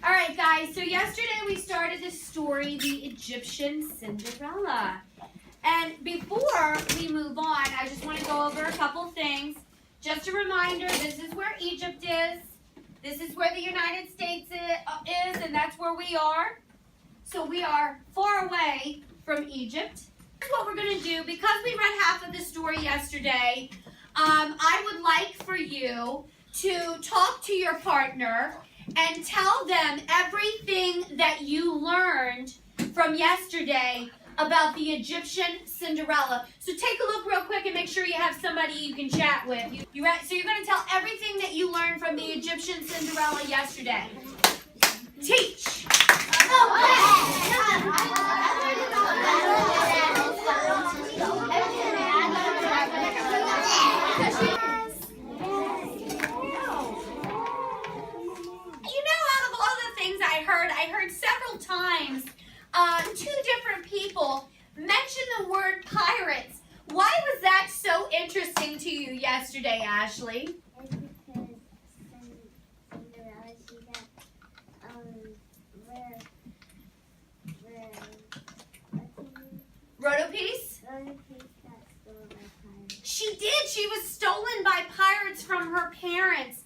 All right, guys, so yesterday we started the story, the Egyptian Cinderella. And before we move on, I just want to go over a couple things. Just a reminder, this is where Egypt is. This is where the United States is, and that's where we are. So we are far away from Egypt. Here's what we're going to do. Because we read half of the story yesterday, I would like for you to talk to your partner and tell them everything that you learned from yesterday about the Egyptian Cinderella. So take a look real quick and make sure you have somebody you can chat with. You ready? So you're going to tell everything that you learned from the Egyptian Cinderella yesterday. Teach. I heard several times two different people mention the word pirates. Why was that so interesting to you yesterday, Ashley? It's because Cinderella, she got, Rotopiece? Rotopiece got stolen by pirates. She did. She was stolen by pirates from her parents.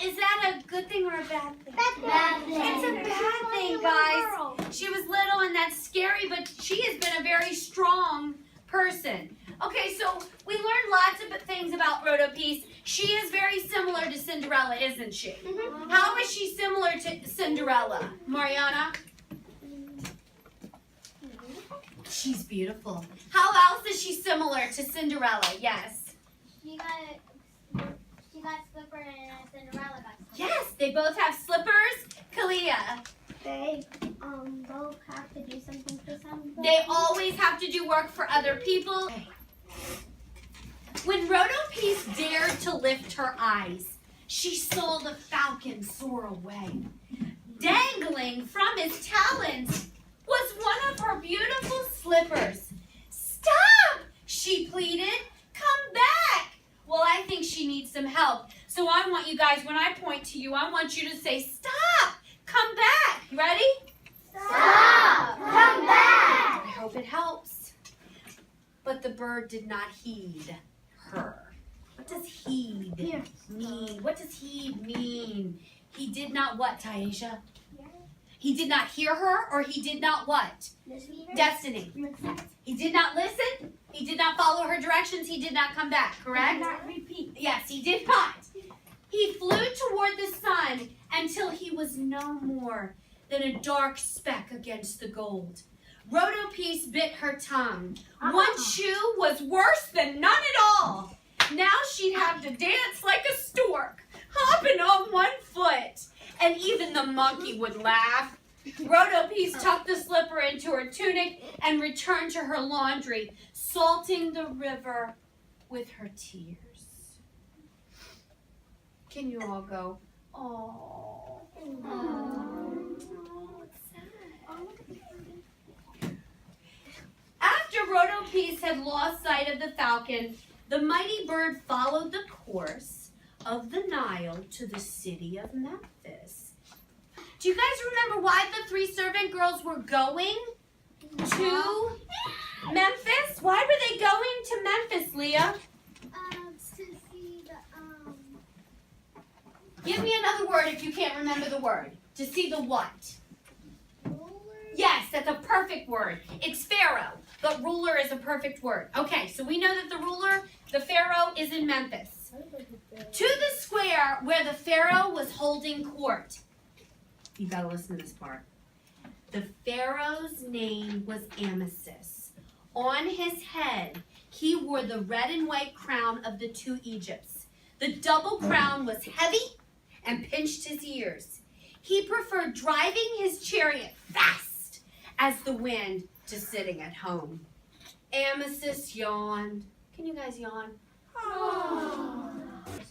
Is that a good thing or a bad thing? Bad thing. It's a bad thing, guys. She was little and that's scary, but she has been a very strong person. Okay, so we learned lots of things about Rotopiece. She is very similar to Cinderella, isn't she? Mm-hmm. How is she similar to Cinderella? Mariana? She's beautiful. How else is she similar to Cinderella? Yes. She got slipper and Cinderella got slipper. Yes, they both have slippers. Kalia. They both have to do something for somebody. They always have to do work for other people. When Rotopiece dared to lift her eyes, she saw the falcon soar away. Dangling from his talons was one of her beautiful slippers. "Stop!" she pleaded. "Come back!" Well, I think she needs some help. So I want you guys, when I point to you, I want you to say, "Stop! Come back!" Ready? Stop! Come back! I hope it helps. But the bird did not heed her. What does heed mean? What does heed mean? He did not what, Taisha? He did not hear her, or he did not what? Destiny. He did not listen. He did not follow her directions. He did not come back, correct? He did not repeat. Yes, he did not. He flew toward the sun until he was no more than a dark speck against the gold. Rotopiece bit her tongue. One shoe was worse than none at all. Now she'd have to dance like a stork, hopping on one foot. And even the monkey would laugh. Rotopiece tucked the slipper into her tunic and returned to her laundry, salting the river with her tears. Can you all go, "Oh, it's sad." After Rotopiece had lost sight of the falcon, the mighty bird followed the course of the Nile to the city of Memphis. Do you guys remember why the three servant girls were going to Memphis? Why were they going to Memphis, Leah? To see the, Give me another word if you can't remember the word. To see the what? ruler. Yes, that's a perfect word. It's Pharaoh, but ruler is a perfect word. Okay, so we know that the Pharaoh is in Memphis. To the square where the Pharaoh was holding court. You gotta listen to this part. The Pharaoh's name was Amesis. On his head, he wore the red and white crown of the two Egypts. The double crown was heavy and pinched his ears. He preferred driving his chariot fast as the wind to sitting at home. Amesis yawned. Can you guys yawn?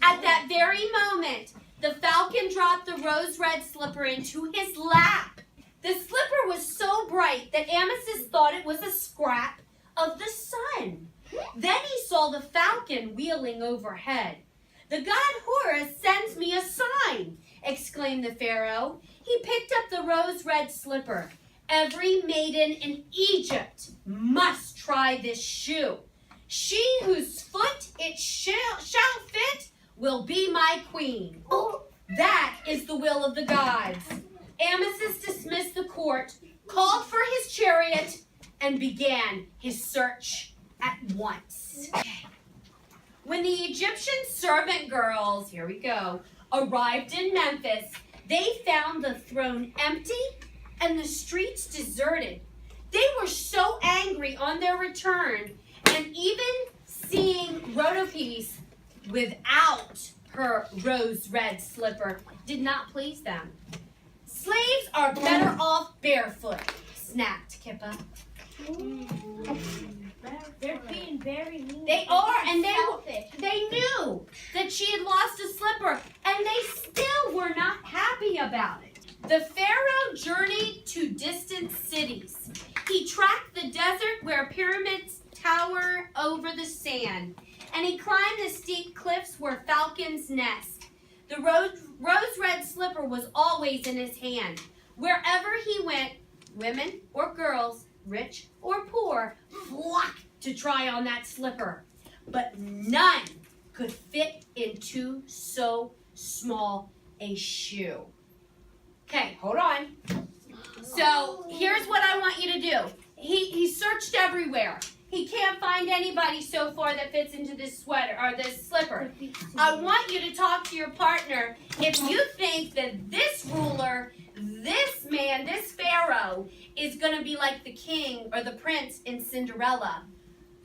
At that very moment, the falcon dropped the rose-red slipper into his lap. The slipper was so bright that Amesis thought it was a scrap of the sun. Then he saw the falcon wheeling overhead. "The god Horus sends me a sign," exclaimed exclaimed the Pharaoh. He picked up the rose-red slipper. Every maiden in Egypt must try this shoe. She whose foot it shall fit will be my queen. That is the will of the gods. Amasis dismissed the court, called for his chariot, and began his search at once. When the Egyptian servant girls, here we go, arrived in Memphis, they found the throne empty and the streets deserted. They were so angry on their return, and even seeing Rhodope without her rose-red slipper did not please them. Slaves are better off barefoot, snapped Kippa. They're being very mean. They are, and they knew that she had lost a slipper, and they still were not happy about it. The Pharaoh journeyed to distant cities. He tracked the desert where pyramids tower over the sand, and he climbed the steep cliffs where falcons nest. The rose-red slipper was always in his hand. Wherever he went, women or girls, rich or poor, flocked to try on that slipper. But none could fit into so small a shoe. Okay, hold on. So here's what I want you to do. He searched everywhere. He can't find anybody so far that fits into this sweater or this slipper. I want you to talk to your partner if you think that this ruler, this man, this Pharaoh is going to be like the king or the prince in Cinderella.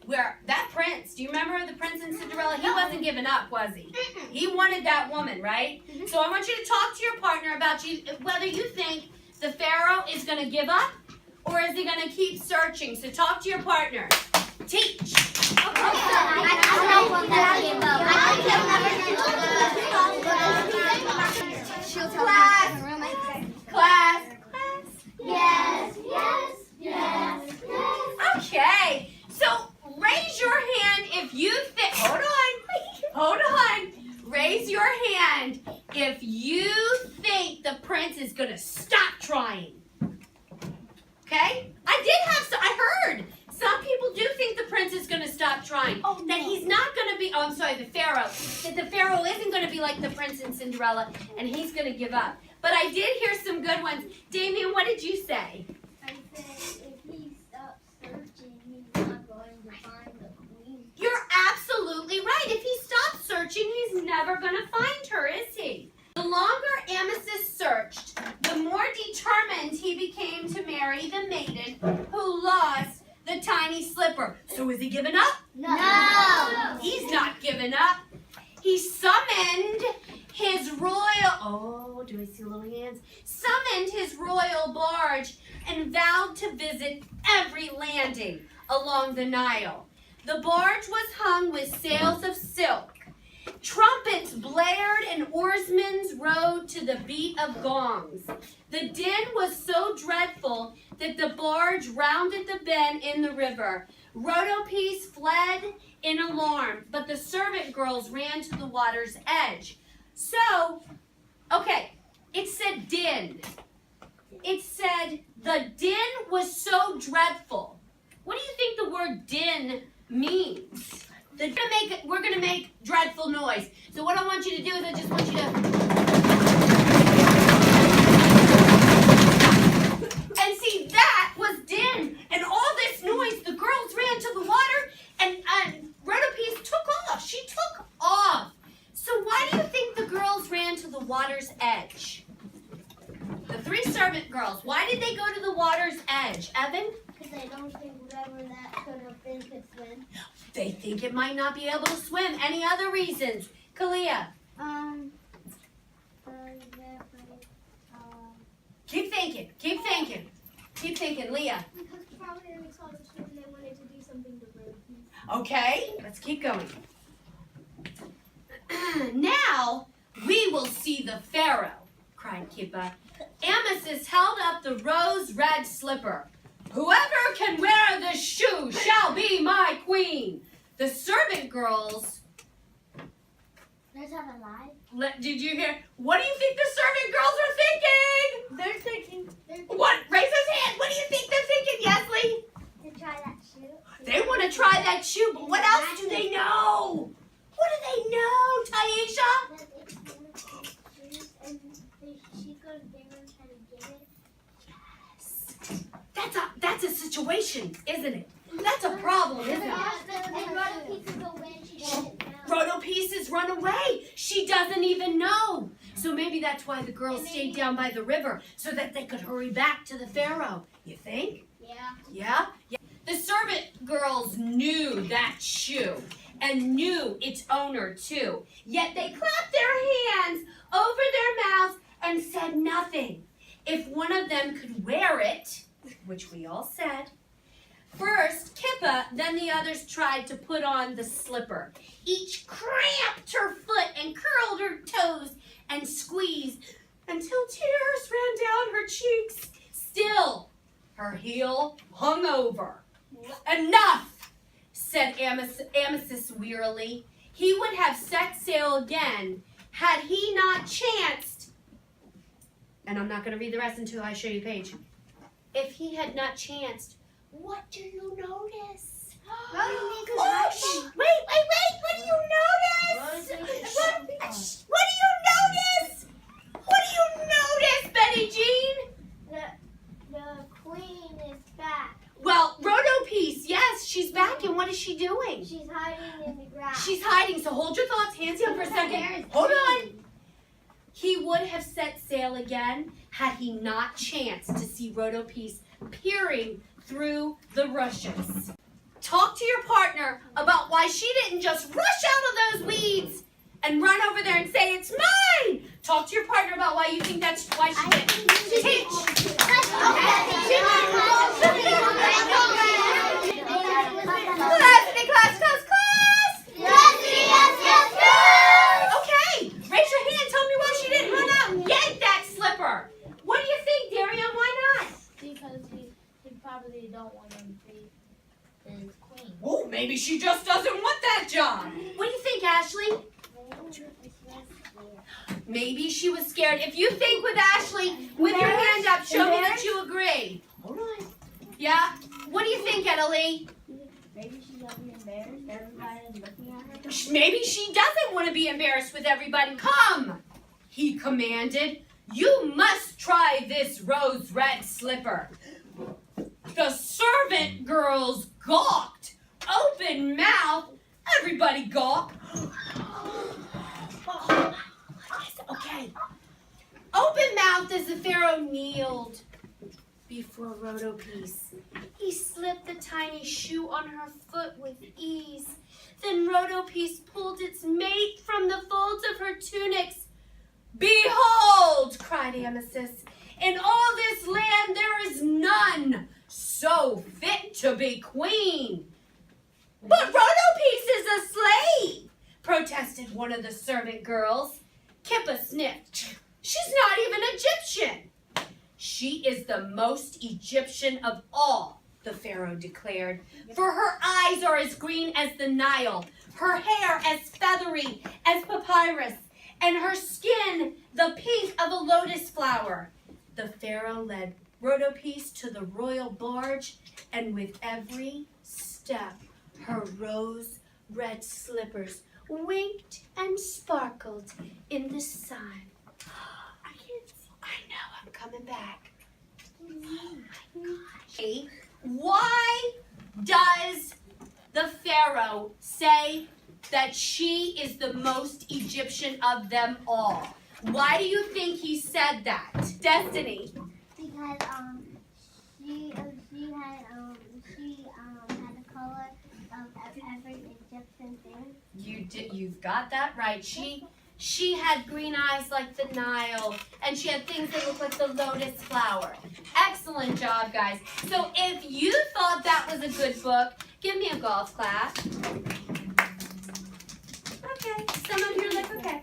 Where that prince, do you remember the prince in Cinderella? He wasn't giving up, was he? He wanted that woman, right? So I want you to talk to your partner about whether you think the Pharaoh is going to give up or is he going to keep searching. So talk to your partner. Teach. Class. Yes, yes, yes, yes. Okay. So raise your hand if you think, hold on. Raise your hand if you think the prince is going to stop trying. Okay? I heard some people do think the prince is going to stop trying. That he's not going to be, the Pharaoh. That the Pharaoh isn't going to be like the prince in Cinderella and he's going to give up. But I did hear some good ones. Damien, what did you say? I said if he stops searching, he's not going to find the queen. You're absolutely right. If he stops searching, he's never going to find her, is he? The longer Amasis searched, the more determined he became to marry the maiden who lost the tiny slipper. So is he giving up? No. He's not giving up. He summoned his royal, do I see little hands? Summoned his royal barge and vowed to visit every landing along the Nile. The barge was hung with sails of silk. Trumpets blared and oarsmen rowed to the beat of gongs. The din was so dreadful that the barge rounded the bend in the river. Rhodope fled in alarm, but the servant girls ran to the water's edge. So, okay, it said din. It said the din was so dreadful. What do you think the word din means? We're gonna make dreadful noise. So what I want you to do is I just want you to, and see, that was din. And all this noise, the girls ran to the water and Rhodope took off. She took off. So why do you think the girls ran to the water's edge? The three servant girls, why did they go to the water's edge? Evan? Because I don't think whatever that could have been could swim. They think it might not be able to swim. Any other reasons? Kalia? Keep thinking. Keep thinking. Leah? Because probably they saw the swim and they wanted to do something to Rhodope. Okay, let's keep going. Now we will see the Pharaoh, cried Kippa. Amasis held up the rose-red slipper. Whoever can wear this shoe shall be my queen. The servant girls... Let's have a lie. Did you hear? What do you think the servant girls and she goes there and try to get it. That's a situation, isn't it? That's a problem, isn't it? And Roto Pieces go away and she doesn't know. Roto Pieces run away. She doesn't even know. So maybe that's why the girls stayed down by the river, so that they could hurry back to the Pharaoh. You think? Yeah. Yeah? The servant girls knew that shoe and knew its owner too. Yet they clapped their hands over their mouths and said nothing. If one of them could wear it, which we all said, first Kippa, then the others tried to put on the slipper. Each cramped her foot and curled her toes and squeezed until tears ran down her cheeks. Still, her heel hung over. Enough, said Amethyst wearily. He would have set sail again had he not chanced, and I'm not going to read the rest until I show you the page. If he had not chanced, what do you notice? Wait, what do you notice? What do you notice? What do you notice, Betty Jean? The queen is back. Well, Rotopiece, yes, she's back, and what is she doing? She's hiding in the grass. She's hiding, so hold your thoughts, hands down for a second. Hold on. He would have set sail again had he not chanced to see Rotopiece peering through the rushes. Talk to your partner about why she didn't just rush out of those weeds and run over there and say, "It's mine!" Talk to your partner about why you think that's why she did. Teach. Class. Okay, raise your hand. Tell me why she didn't run out and get that slipper. What do you think, Darian? Why not? Because he probably don't want him to be his queen. Oh, maybe she just doesn't want that job. What do you think, Ashley? Maybe she was scared. If you think with Ashley, with your hand up, show me that you agree. Hold on. Yeah? What do you think, Italy? Maybe she's gonna be embarrassed. Everybody's looking at her. Maybe she doesn't want to be embarrassed with everybody. Come, he commanded. You must try this rose red slipper. The servant girls gawked. Open mouth. Everybody gawked. Okay. Open mouthed as the Pharaoh kneeled before Rotopiece. He slipped the tiny shoe on her foot with ease. Then Rotopiece pulled its mate from the folds of her tunics. Behold, cried Amethyst, in all this land there is none so fit to be queen. But Rotopiece is a slave, protested one of the servant girls. Kippa sniffed. She's not even Egyptian. She is the most Egyptian of all, the Pharaoh declared. For her eyes are as green as the Nile, her hair as feathery as papyrus, and her skin the pink of a lotus flower. The Pharaoh led Rotopiece to the royal barge, and with every step, her rose red slippers winked and sparkled in the sun. I know, I'm coming back. Oh my gosh. Why does the Pharaoh say that she is the most Egyptian of them all? Why do you think he said that? Destiny. Because she had the color of every Egyptian thing. You've got that right. She had green eyes like the Nile, and she had things that look like the lotus flower. Excellent job, guys. So if you thought that was a good book, give me a golf clap. Okay, some of you are like, okay.